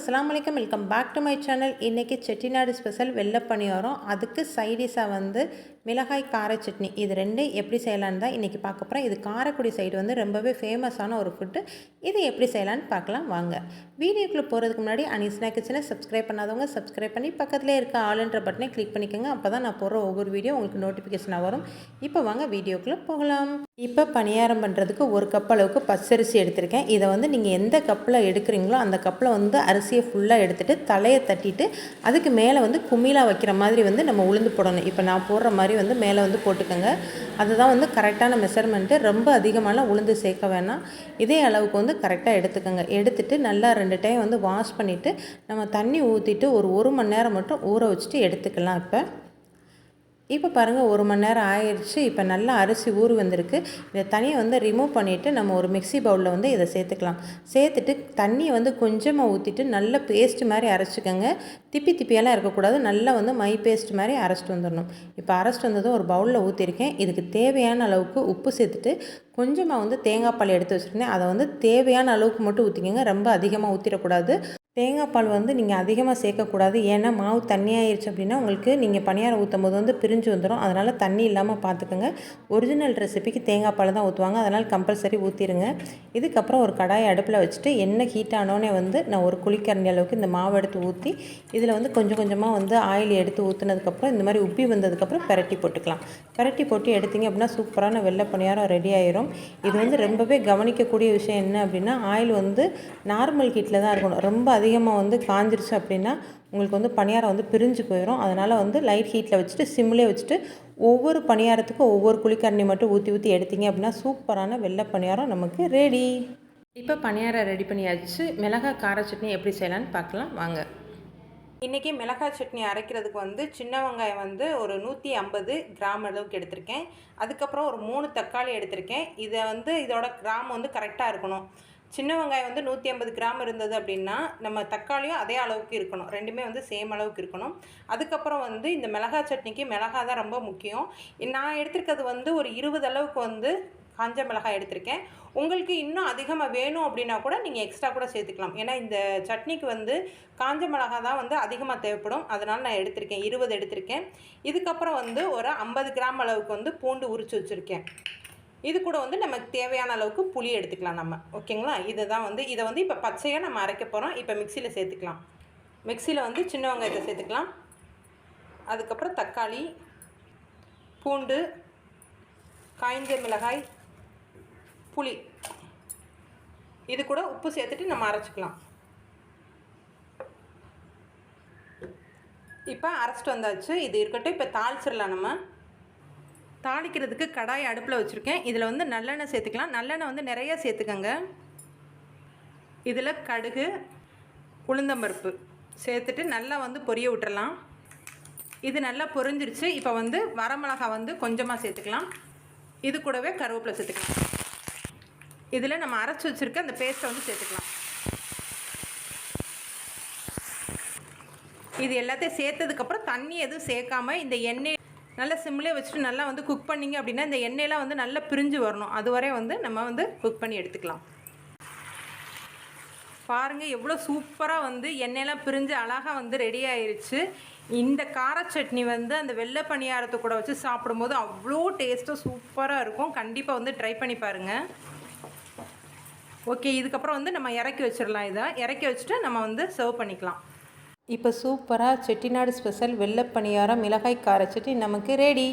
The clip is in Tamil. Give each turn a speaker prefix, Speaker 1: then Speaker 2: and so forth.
Speaker 1: அஸ்ஸலாமு அலைக்கும், welcome back to my channel. இன்றைக்கி செட்டிநாடு ஸ்பெஷல் வெள்ளை பணியாரம், அதுக்கு சைடிஷாக வந்து மிளகாய் கார சட்னி, இது ரெண்டும் எப்படி செய்யலான்னு தான் இன்றைக்கி பார்க்க போகிறேன். இது காரைக்குடி சைடு வந்து ரொம்பவே ஃபேமஸான ஒரு ஃபுட்டு. இது எப்படி செய்யலான்னு பார்க்கலாம் வாங்க. வீடியோக்குள்ளே போகிறதுக்கு முன்னாடி அனிஸ்னா கிச்சனை சப்ஸ்கிரைப் பண்ணாதவங்க சப்ஸ்கிரைப் பண்ணி பக்கத்தில் இருக்க ஆல்ன்ற பட்டனை கிளிக் பண்ணிக்கோங்க. அப்போ தான் நான் போடுற ஒவ்வொரு வீடியோ உங்களுக்கு நோட்டிஃபிகேஷனாக வரும். இப்போ வாங்க வீடியோக்குள்ளே போகலாம். இப்போ பணியாரம் பண்ணுறதுக்கு ஒரு கப் அளவுக்கு பச்சரிசி எடுத்திருக்கேன். இதை வந்து நீங்கள் எந்த கப்பில் எடுக்கிறீங்களோ அந்த கப்பில் வந்து அரிசியை ஃபுல்லாக எடுத்துகிட்டு தலையை தட்டிட்டு அதுக்கு மேலே வந்து குமிழா வைக்கிற மாதிரி வந்து நம்ம உளுந்து போடணும். இப்போ நான் போடுற மாதிரி வந்து மேலே வந்து போட்டுக்கோங்க. அதுதான் வந்து கரெக்டான மெஷர்மெண்ட்டு. ரொம்ப அதிகமான உளுந்து சேர்க்க வேணாம். இதே அளவுக்கு வந்து கரெக்டாக எடுத்துக்கோங்க. எடுத்துகிட்டு நல்லா 2 டைம் வந்து வாஷ் பண்ணிவிட்டு நம்ம தண்ணி ஊற்றிட்டு ஒரு மணி நேரம் மட்டும் ஊற வச்சுட்டு எடுத்துக்கலாம். இப்போ பாருங்கள் 1 மணி நேரம் ஆயிடுச்சு. இப்போ நல்லா அரிசி ஊறி வந்திருக்கு. இதை தண்ணியை வந்து ரிமூவ் பண்ணிவிட்டு நம்ம ஒரு மிக்ஸி பவுலில் வந்து இதை சேர்த்துக்கலாம். சேர்த்துட்டு தண்ணியை வந்து கொஞ்சமாக ஊற்றிட்டு நல்ல பேஸ்ட் மாதிரி அரைச்சிக்கோங்க. திப்பியெல்லாம் இருக்கக்கூடாது. நல்லா வந்து மை பேஸ்ட் மாதிரி அரைச்சிட்டு வந்துடணும். இப்போ அரைச்சிட்டு வந்ததும் ஒரு பவுலில் ஊற்றிருக்கேன். இதுக்கு தேவையான அளவுக்கு உப்பு சேர்த்துட்டு கொஞ்சமாக வந்து தேங்காய் பால் எடுத்து வச்சுருந்தேன். அதை வந்து தேவையான அளவுக்கு மட்டும் ஊற்றிக்கோங்க. ரொம்ப அதிகமாக ஊற்றிடக்கூடாது. தேங்காய் பால் வந்து நீங்கள் அதிகமாக சேர்க்கக்கூடாது. ஏன்னா மாவு தண்ணியாகிடுச்சு அப்படின்னா உங்களுக்கு நீங்கள் பணியாரம் ஊற்றும் போது வந்து பிரிஞ்சு வந்துடும். அதனால் தண்ணி இல்லாமல் பார்த்துக்கோங்க. ஒரிஜினல் ரெசிபிக்கு தேங்காய் பால் தான் ஊற்றுவாங்க. அதனால் கம்பல்சரி ஊற்றிடுங்க. இதுக்கப்புறம் ஒரு கடாயை அடுப்பில் வச்சுட்டு எண்ணெய் ஹீட் ஆனோடனே வந்து நான் ஒரு குழிக்கரண்டி அளவுக்கு இந்த மாவு எடுத்து ஊற்றி இதில் வந்து கொஞ்சம் கொஞ்சமாக வந்து ஆயில் எடுத்து ஊற்றுனதுக்கப்புறம் இந்த மாதிரி உப்பி வந்ததுக்கப்புறம் பெரட்டி போட்டுக்கலாம். பெரட்டி போட்டு எடுத்திங்க அப்படின்னா சூப்பரான வெள்ளை பணியாரம் ரெடி ஆயிரும். இது வந்து ரொம்பவே கவனிக்கக்கூடிய விஷயம் என்ன அப்படின்னா ஆயில் வந்து நார்மல் ஹீட்டில் தான் இருக்கணும். ரொம்ப அதிகமாக வந்து காஞ்சிருச்சு அப்படின்னா உங்களுக்கு வந்து பணியாரம் வந்து பிரிஞ்சு போயிடும். அதனால் வந்து லைட் ஹீட்டில் வச்சுட்டு சிம்லேயே வச்சுட்டு ஒவ்வொரு பணியாரத்துக்கும் ஒவ்வொரு குழிக்கரண்டி மட்டும் ஊற்றி எடுத்திங்க அப்படின்னா சூப்பரான வெள்ளை பணியாரம் நமக்கு ரெடி. இப்போ பணியாரம் ரெடி பண்ணியாச்சு. மிளகாய் கார சட்னி எப்படி செய்யலான்னு பார்க்கலாம் வாங்க. இன்றைக்கி மிளகாய் சட்னி அரைக்கிறதுக்கு வந்து சின்ன வெங்காயம் வந்து ஒரு 150 கிராம் அளவுக்கு எடுத்திருக்கேன். அதுக்கப்புறம் ஒரு 3 தக்காளி எடுத்திருக்கேன். இதை வந்து இதோட கிராம் வந்து கரெக்டாக இருக்கணும். சின்ன வெங்காயம் வந்து 150 கிராம் இருந்தது அப்படின்னா நம்ம தக்காளியும் அதே அளவுக்கு இருக்கணும். ரெண்டுமே வந்து சேம் அளவுக்கு இருக்கணும். அதுக்கப்புறம் வந்து இந்த மிளகாய் சட்னிக்கு மிளகாய் தான் ரொம்ப முக்கியம். நான் எடுத்திருக்கிறது வந்து ஒரு 20 அளவுக்கு வந்து காஞ்ச மிளகாய் எடுத்திருக்கேன். உங்களுக்கு இன்னும் அதிகமாக வேணும் அப்படின்னா கூட நீங்கள் எக்ஸ்ட்ரா கூட சேர்த்துக்கலாம். ஏன்னா இந்த சட்னிக்கு வந்து காஞ்ச மிளகாய் தான் வந்து அதிகமாக தேவைப்படும். அதனால் நான் எடுத்திருக்கேன், 20 எடுத்திருக்கேன். இதுக்கப்புறம் வந்து ஒரு 50 கிராம் அளவுக்கு வந்து பூண்டு உரித்து வச்சுருக்கேன். இது கூட வந்து நமக்கு தேவையான அளவுக்கு புளி எடுத்துக்கலாம் நம்ம. ஓகேங்களா? இதை வந்து இப்போ பச்சையாக நம்ம அரைக்க போகிறோம். இப்போ மிக்சியில் சேர்த்துக்கலாம். மிக்சியில் வந்து சின்ன வெங்காயத்தை சேர்த்துக்கலாம். அதுக்கப்புறம் தக்காளி, பூண்டு, காய்ந்த மிளகாய், புளி, இது கூட உப்பு சேர்த்துட்டு நம்ம அரைச்சிக்கலாம். இப்போ அரைச்சிட்டு வந்தாச்சு. இது இருக்கட்டும். இப்போ தாளிச்சிடலாம். நம்ம தாளிக்கிறதுக்கு கடாய் அடுப்பில் வச்சுருக்கேன். இதில் வந்து நல்லெண்ணெய் சேர்த்துக்கலாம். நல்லெண்ணெய் வந்து நிறைய சேர்த்துக்கங்க. இதில் கடுகு, உளுந்தம்பருப்பு சேர்த்துட்டு நல்லா வந்து பொரிய விட்டுறலாம். இது நல்லா பொரிஞ்சிருச்சு. இப்போ வந்து வரமிளகாய் வந்து கொஞ்சமாக சேர்த்துக்கலாம். இது கூடவே கருவேப்பிலை சேர்த்துக்கலாம். இதில் நம்ம அரைச்சி வச்சுருக்க அந்த பேஸ்ட்டை வந்து சேர்த்துக்கலாம். இது எல்லாத்தையும் சேர்த்ததுக்கப்புறம் தண்ணி எதுவும் சேர்க்காமல் இந்த எண்ணெய் நல்லா சிம்லேயே வச்சுட்டு நல்லா வந்து குக் பண்ணிங்க அப்படின்னா இந்த எண்ணெயெலாம் வந்து நல்லா பிரிஞ்சு வரணும். அதுவரை வந்து நம்ம வந்து குக் பண்ணி எடுத்துக்கலாம். பாருங்கள் எவ்வளோ சூப்பராக வந்து எண்ணெயெல்லாம் பிரிஞ்சு அழகாக வந்து ரெடி ஆயிடுச்சு. இந்த கார சட்னி வந்து அந்த வெள்ளை பணியாரத்தை கூட வச்சு சாப்பிடும்போது அவ்வளோ டேஸ்ட்டாக சூப்பராக இருக்கும். கண்டிப்பாக வந்து ட்ரை பண்ணி பாருங்கள். ஓகே, இதுக்கப்புறம் வந்து நம்ம இறக்கி வச்சிடலாம். இதை இறக்கி வச்சுட்டு நம்ம வந்து சர்வ் பண்ணிக்கலாம். இப்போ சூப்பராக செட்டிநாடு ஸ்பெஷல் வெள்ளை பணியாரம் மிளகாய் கார சட்னி நமக்கு ரெடி.